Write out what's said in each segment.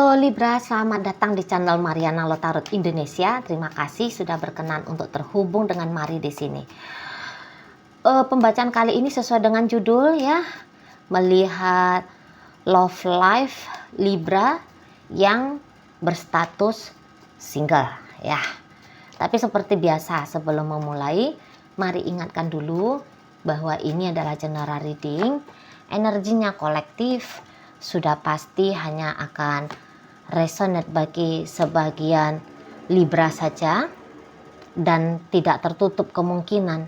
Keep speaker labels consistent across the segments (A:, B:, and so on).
A: Halo Libra, selamat datang di channel Mariana Lotarot Indonesia. Terima kasih sudah berkenan untuk terhubung dengan Mari di sini. Pembacaan kali ini sesuai dengan judul ya, melihat love life Libra yang berstatus single ya. Tapi seperti biasa sebelum memulai, mari ingatkan dulu bahwa ini adalah general reading, energinya kolektif. Sudah pasti hanya akan resonate bagi sebagian Libra saja dan tidak tertutup kemungkinan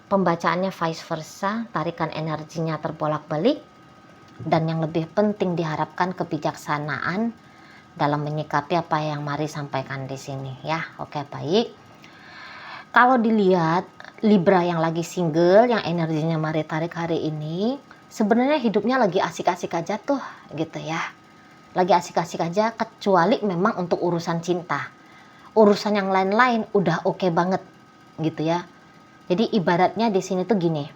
A: pembacaannya vice versa, tarikan energinya terbolak-balik, dan yang lebih penting diharapkan kebijaksanaan dalam menyikapi apa yang Mari sampaikan di sini ya. Oke, baik. Kalau dilihat Libra yang lagi single, yang energinya Mari tarik hari ini, sebenarnya hidupnya lagi asik-asik aja tuh gitu ya. Lagi asik-asik aja, kecuali memang untuk urusan cinta. Urusan yang lain-lain udah oke banget gitu ya. Jadi ibaratnya di sini tuh gini.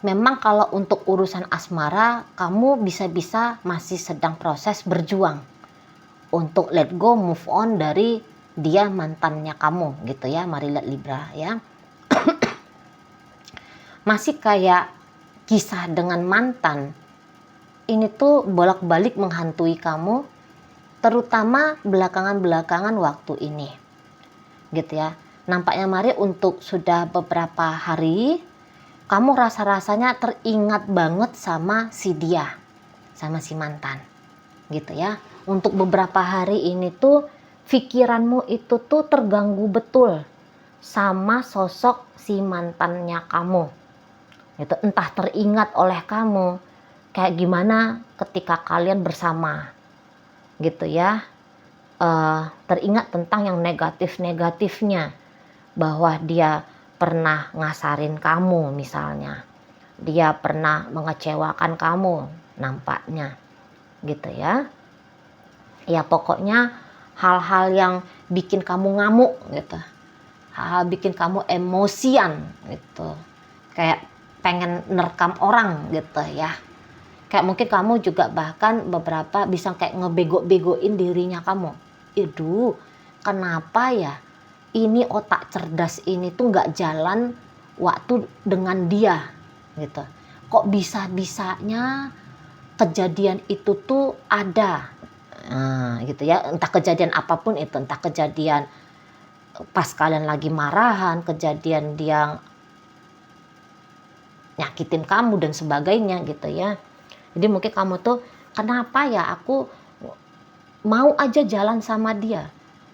A: Memang kalau untuk urusan asmara, kamu bisa-bisa masih sedang proses berjuang untuk let go, move on dari dia mantannya kamu gitu ya. Mari lihat Libra ya. Masih kayak kisah dengan mantan, ini tuh bolak-balik menghantui kamu, terutama belakangan-belakangan waktu ini gitu ya. Nampaknya Mari untuk sudah beberapa hari kamu rasa-rasanya teringat banget sama si dia, sama si mantan gitu ya. Untuk beberapa hari ini tuh pikiranmu itu tuh terganggu betul sama sosok si mantannya kamu gitu. Entah teringat oleh kamu kayak gimana ketika kalian bersama gitu ya. Teringat tentang yang negatif-negatifnya, bahwa dia pernah ngasarin kamu misalnya, dia pernah mengecewakan kamu nampaknya gitu ya. Ya pokoknya hal-hal yang bikin kamu ngamuk gitu, hal-hal bikin kamu emosian gitu, kayak pengen nerekam orang gitu ya. Kayak mungkin kamu juga bahkan beberapa bisa kayak ngebego-begoin dirinya kamu. Aduh, kenapa ya ini otak cerdas ini tuh nggak jalan waktu dengan dia gitu. Kok bisa-bisanya kejadian itu tuh ada, gitu ya. Entah kejadian apapun itu, entah kejadian pas kalian lagi marahan, kejadian dia nyakitin kamu dan sebagainya gitu ya. Jadi mungkin kamu tuh, kenapa ya aku mau aja jalan sama dia,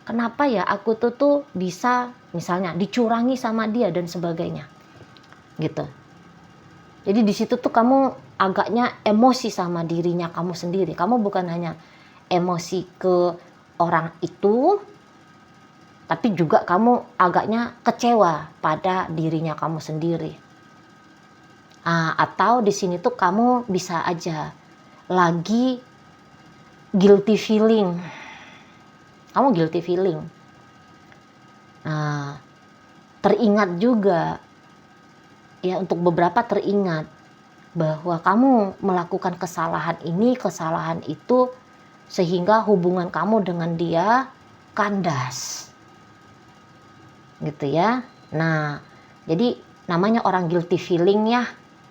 A: kenapa ya aku tuh bisa misalnya dicurangi sama dia dan sebagainya gitu. Jadi di situ tuh kamu agaknya emosi sama dirinya kamu sendiri. Kamu bukan hanya emosi ke orang itu, tapi juga kamu agaknya kecewa pada dirinya kamu sendiri. Atau di sini tuh kamu bisa aja lagi guilty feeling. Kamu guilty feeling. Teringat juga ya, untuk beberapa teringat bahwa kamu melakukan kesalahan ini, kesalahan itu, sehingga hubungan kamu dengan dia kandas gitu ya. Nah, jadi namanya orang guilty feeling ya,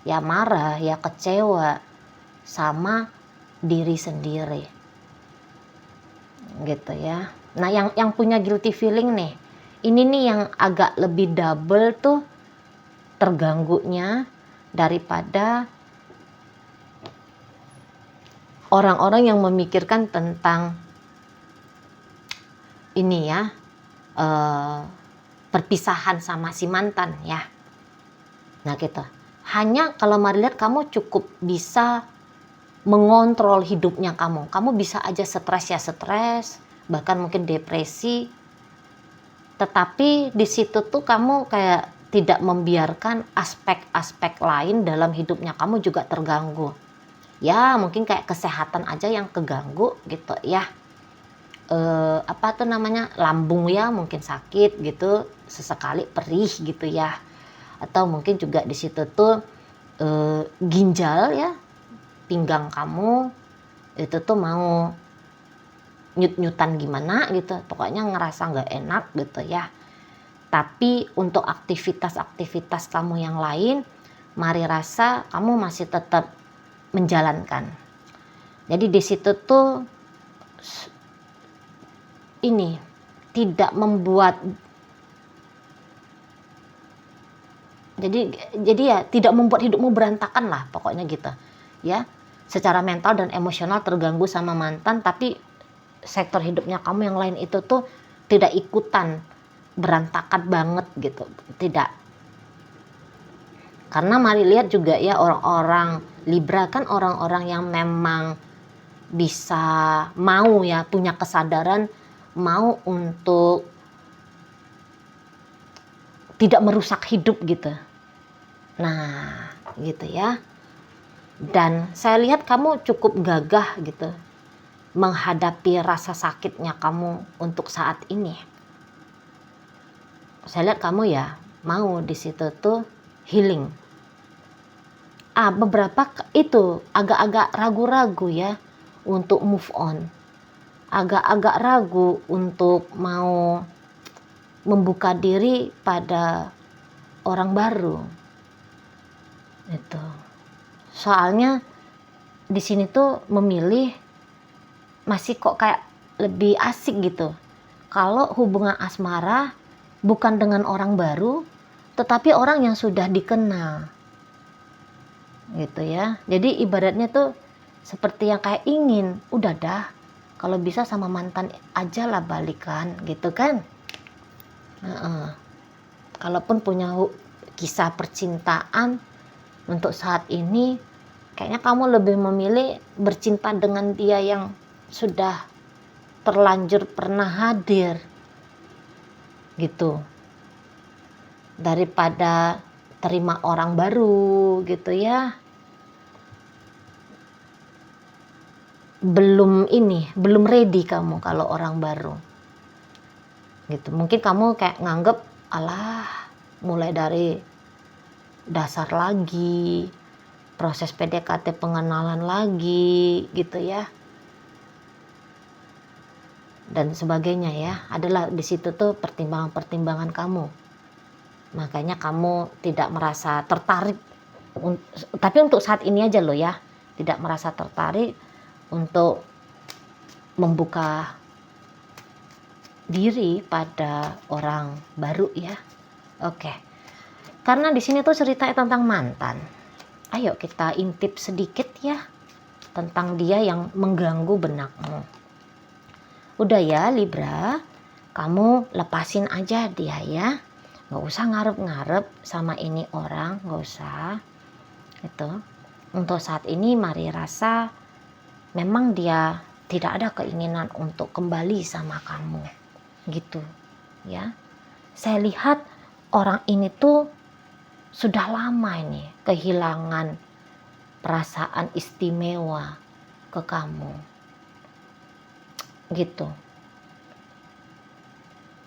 A: ya marah, ya kecewa sama diri sendiri gitu ya. Nah, yang punya guilty feeling nih, ini nih yang agak lebih double tuh terganggunya daripada orang-orang yang memikirkan tentang ini ya, perpisahan sama si mantan ya. Nah gitu. Hanya kalau Mari lihat kamu cukup bisa mengontrol hidupnya kamu. Kamu bisa aja stres ya stres, bahkan mungkin depresi. Tetapi di situ tuh kamu kayak tidak membiarkan aspek-aspek lain dalam hidupnya kamu juga terganggu. Ya mungkin kayak kesehatan aja yang keganggu gitu ya. Apa tuh namanya, lambung ya mungkin sakit gitu, sesekali perih gitu ya. Atau mungkin juga di situ tuh ginjal ya, pinggang kamu itu tuh mau nyut-nyutan gimana gitu, pokoknya ngerasa nggak enak gitu ya. Tapi untuk aktivitas-aktivitas kamu yang lain, mari rasa kamu masih tetap menjalankan. Jadi di situ tuh ini tidak membuat, jadi ya tidak membuat hidupmu berantakan lah pokoknya gitu ya. Secara mental dan emosional terganggu sama mantan, tapi sektor hidupnya kamu yang lain itu tuh tidak ikutan berantakan banget gitu, tidak. Karena mari lihat juga ya, orang-orang Libra kan orang-orang yang memang bisa mau ya, punya kesadaran mau untuk tidak merusak hidup gitu. Nah gitu ya. Dan saya lihat kamu cukup gagah gitu menghadapi rasa sakitnya kamu untuk saat ini. Saya lihat kamu ya mau di situ tuh healing. Beberapa itu agak-agak ragu-ragu ya untuk move on. Agak-agak ragu untuk mau membuka diri pada orang baru. Itu. Soalnya di sini tuh memilih masih kok kayak lebih asik gitu. Kalau hubungan asmara bukan dengan orang baru, tetapi orang yang sudah dikenal. Gitu ya. Jadi ibaratnya tuh seperti yang kayak ingin, udah dah, kalau bisa sama mantan aja lah balikan gitu kan. Kalaupun punya kisah percintaan untuk saat ini, kayaknya kamu lebih memilih bercinta dengan dia yang sudah terlanjur pernah hadir gitu, daripada terima orang baru gitu ya. Belum ready kamu kalau orang baru gitu. Mungkin kamu kayak nganggep, alah mulai dari dasar lagi, proses PDKT pengenalan lagi gitu ya, dan sebagainya ya. Adalah di situ tuh pertimbangan-pertimbangan kamu. Makanya kamu tidak merasa tertarik, tapi untuk saat ini aja loh ya, tidak merasa tertarik untuk membuka diri pada orang baru ya. Oke. Karena di sini tuh ceritanya tentang mantan. Ayo kita intip sedikit ya tentang dia yang mengganggu benakmu. Udah ya Libra, kamu lepasin aja dia ya. Gak usah ngarep-ngarep sama ini orang, gak usah. Itu. Untuk saat ini mari rasa memang dia tidak ada keinginan untuk kembali sama kamu. Gitu ya. Saya lihat orang ini tuh sudah lama ini kehilangan perasaan istimewa ke kamu. Gitu.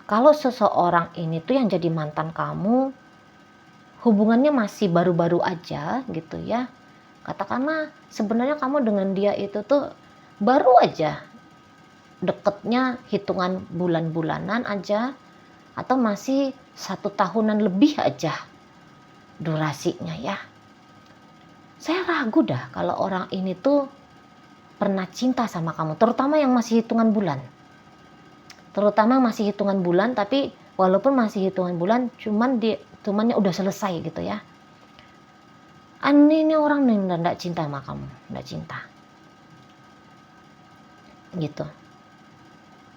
A: Kalau seseorang ini tuh yang jadi mantan kamu, hubungannya masih baru-baru aja gitu ya. Katakanlah sebenarnya kamu dengan dia itu tuh baru aja deketnya hitungan bulan-bulanan aja, atau masih 1 tahunan lebih aja durasinya ya. Saya ragu dah kalau orang ini tuh pernah cinta sama kamu, terutama yang masih hitungan bulan. Tapi walaupun masih hitungan bulan, cumannya udah selesai gitu ya. Ini orang nih enggak cinta sama kamu, enggak cinta. Gitu.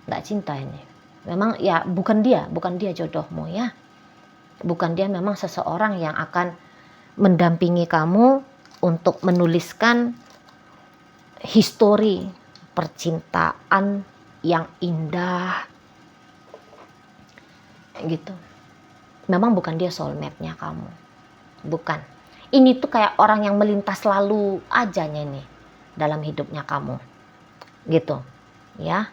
A: Enggak cinta ini. Memang ya bukan dia jodohmu ya. Bukan dia memang seseorang yang akan mendampingi kamu untuk menuliskan histori percintaan yang indah. Gitu. Memang bukan dia soulmate-nya kamu. Bukan. Ini tuh kayak orang yang melintas lalu ajanya nih dalam hidupnya kamu. Gitu. Ya.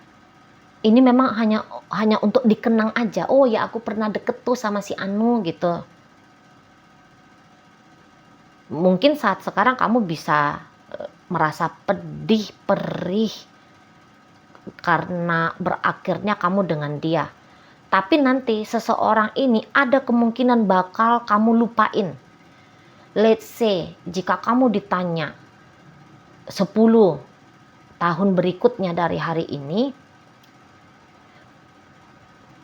A: Ini memang hanya untuk dikenang aja. Oh ya, aku pernah deket tuh sama si Anu gitu. Mungkin saat sekarang kamu bisa merasa pedih, perih, karena berakhirnya kamu dengan dia. Tapi nanti seseorang ini ada kemungkinan bakal kamu lupain. Let's say jika kamu ditanya 10 tahun berikutnya dari hari ini,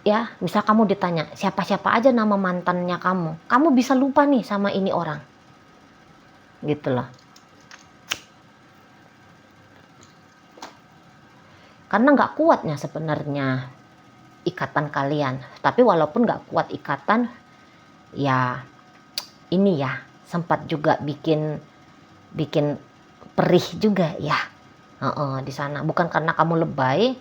A: ya misal kamu ditanya siapa-siapa aja nama mantannya kamu bisa lupa nih sama ini orang. Gitu loh. Karena nggak kuatnya sebenarnya ikatan kalian. Tapi walaupun nggak kuat ikatan, ya ini ya sempat juga bikin perih juga ya. Di sana. Bukan karena kamu lebay,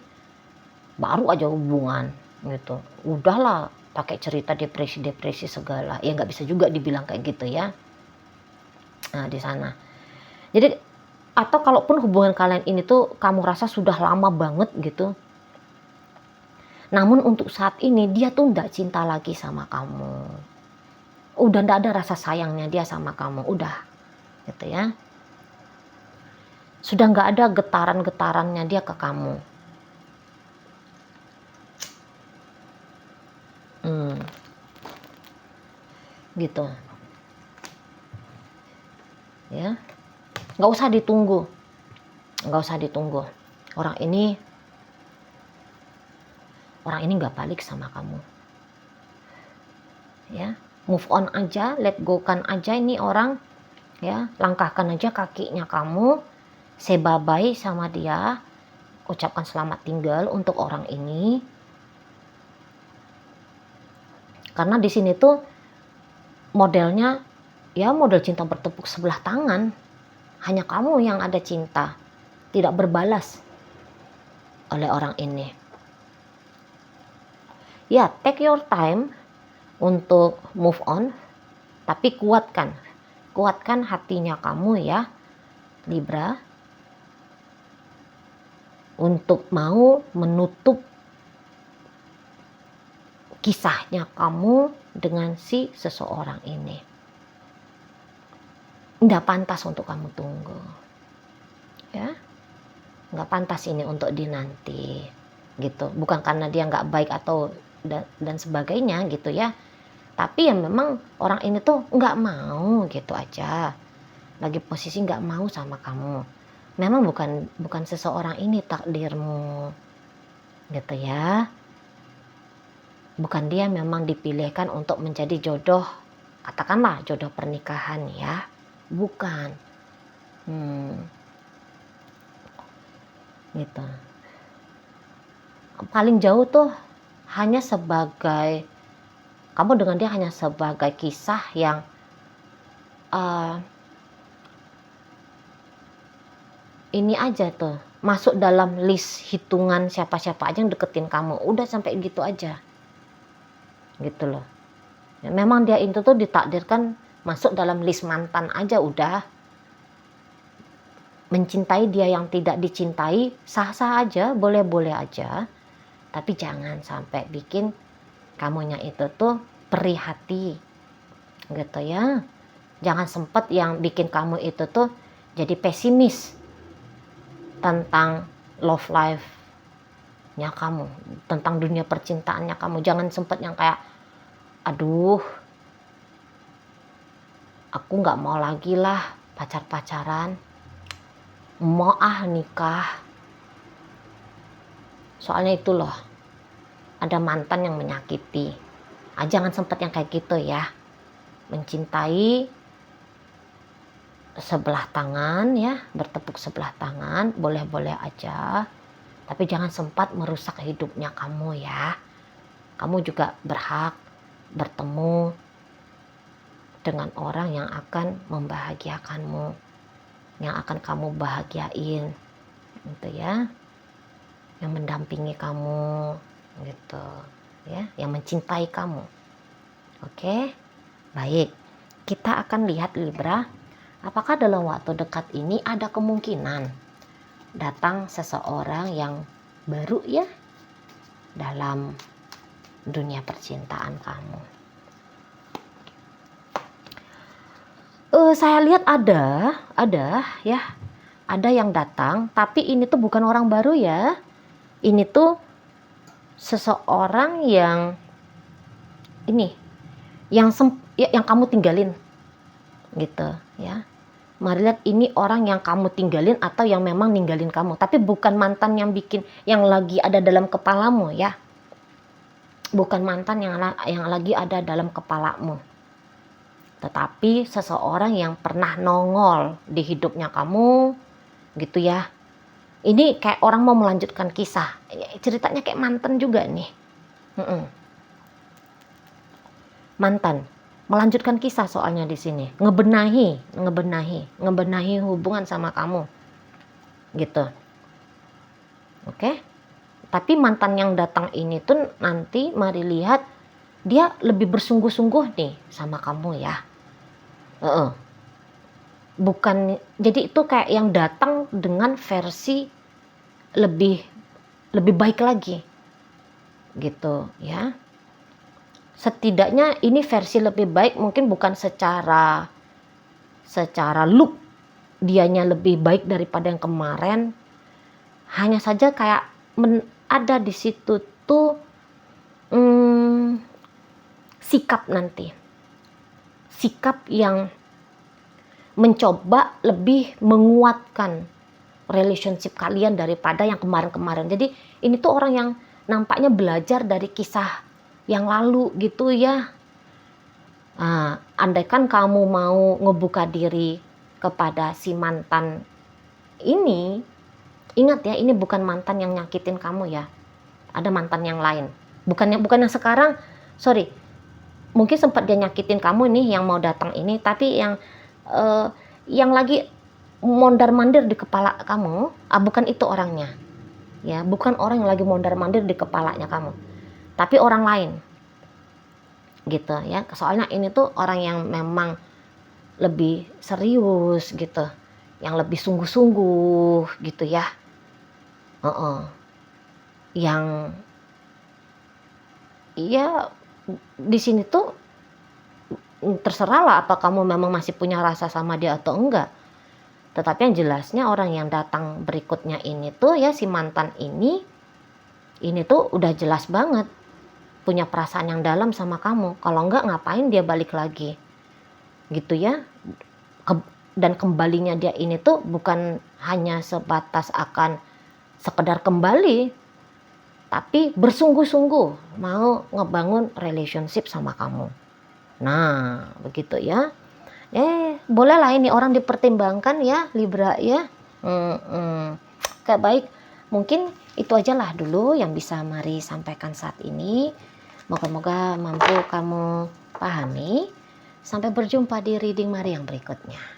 A: baru aja hubungan gitu. Udahlah pakai cerita depresi segala. Ya nggak bisa juga dibilang kayak gitu ya. Nah di sana. Jadi atau kalaupun hubungan kalian ini tuh kamu rasa sudah lama banget gitu, namun untuk saat ini dia tuh nggak cinta lagi sama kamu, udah nggak ada rasa sayangnya dia sama kamu, udah gitu ya, sudah nggak ada getarannya dia ke kamu. Gitu ya. Nggak usah ditunggu orang ini nggak balik sama kamu ya. Move on aja, let go kan aja ini orang ya. Langkahkan aja kakinya kamu, say bye bye sama dia, ucapkan selamat tinggal untuk orang ini. Karena di sini tuh modelnya ya model cinta bertepuk sebelah tangan. Hanya kamu yang ada cinta, tidak berbalas oleh orang ini. Ya, take your time untuk move on, tapi kuatkan hatinya kamu ya, Libra, untuk mau menutup kisahnya kamu dengan si seseorang ini. Nggak pantas untuk kamu tunggu ya, nggak pantas ini untuk dinanti gitu. Bukan karena dia nggak baik atau dan sebagainya gitu ya, tapi ya memang orang ini tuh nggak mau gitu aja, lagi posisi nggak mau sama kamu. Memang bukan seseorang ini takdirmu gitu ya, bukan dia memang dipilihkan untuk menjadi jodoh, katakanlah jodoh pernikahan ya, bukan. Gitu. Paling jauh tuh hanya sebagai kamu dengan dia, hanya sebagai kisah yang ini aja tuh, masuk dalam list hitungan siapa-siapa aja yang deketin kamu, udah sampai gitu aja gitu loh ya. Memang dia itu tuh ditakdirkan masuk dalam list mantan aja udah. Mencintai dia yang tidak dicintai sah-sah aja, boleh-boleh aja, tapi jangan sampai bikin kamunya itu tuh perih hati gitu ya. Jangan sempet yang bikin kamu itu tuh jadi pesimis tentang love life-nya kamu, tentang dunia percintaannya kamu. Jangan sempet yang kayak aduh aku nggak mau lagi lah pacaran, mau nikah. Soalnya itu loh, ada mantan yang menyakiti. Jangan sempet yang kayak gitu ya. Mencintai sebelah tangan ya, bertepuk sebelah tangan, boleh-boleh aja. Tapi jangan sempat merusak hidupnya kamu ya. Kamu juga berhak bertemu dengan orang yang akan membahagiakanmu, yang akan kamu bahagiain gitu ya, yang mendampingi kamu gitu ya, yang mencintai kamu. Oke, baik, kita akan lihat Libra, apakah dalam waktu dekat ini ada kemungkinan datang seseorang yang baru ya dalam dunia percintaan kamu. Saya lihat ada ya, ada yang datang, tapi ini tuh bukan orang baru ya. Ini tuh seseorang yang ini, yang kamu tinggalin gitu ya. Mari lihat, ini orang yang kamu tinggalin atau yang memang ninggalin kamu. Tapi bukan mantan yang lagi ada dalam kepalamu ya. Bukan mantan yang lagi ada dalam kepalamu. Tetapi seseorang yang pernah nongol di hidupnya kamu gitu ya. Ini kayak orang mau melanjutkan kisah. Ceritanya kayak mantan juga nih. Mantan melanjutkan kisah soalnya di sini. Ngebenahi hubungan sama kamu. Gitu. Oke? Tapi mantan yang datang ini tuh nanti mari lihat dia lebih bersungguh-sungguh nih sama kamu ya. Bukan, jadi itu kayak yang datang dengan versi lebih baik lagi gitu ya. Setidaknya ini versi lebih baik, mungkin bukan secara look dianya lebih baik daripada yang kemarin, hanya saja kayak ada di situ tuh sikap yang mencoba lebih menguatkan relationship kalian daripada yang kemarin-kemarin. Jadi ini tuh orang yang nampaknya belajar dari kisah yang lalu gitu ya. Andaikan kamu mau ngebuka diri kepada si mantan ini, ingat ya, ini bukan mantan yang nyakitin kamu ya. Ada mantan yang lain. Bukan yang sekarang, sorry. Mungkin sempat dia nyakitin kamu nih yang mau datang ini, tapi yang lagi mondar-mandir di kepala kamu, bukan itu orangnya. Ya, bukan orang yang lagi mondar-mandir di kepalanya kamu. Tapi orang lain. Gitu ya. Soalnya ini tuh orang yang memang lebih serius gitu. Yang lebih sungguh-sungguh gitu ya. Yang ya di sini tuh terserah lah apa kamu memang masih punya rasa sama dia atau enggak. Tetapi yang jelasnya orang yang datang berikutnya ini tuh ya, si mantan ini tuh udah jelas banget punya perasaan yang dalam sama kamu. Kalau enggak, ngapain dia balik lagi gitu ya. Dan kembalinya dia ini tuh bukan hanya sebatas akan sekedar kembali, tapi bersungguh-sungguh mau ngebangun relationship sama kamu. Nah, begitu ya. Bolehlah ini orang dipertimbangkan ya, Libra ya. Kayak baik, mungkin itu ajalah dulu yang bisa Mari sampaikan saat ini. Moga-moga mampu kamu pahami. Sampai berjumpa di reading Mari yang berikutnya.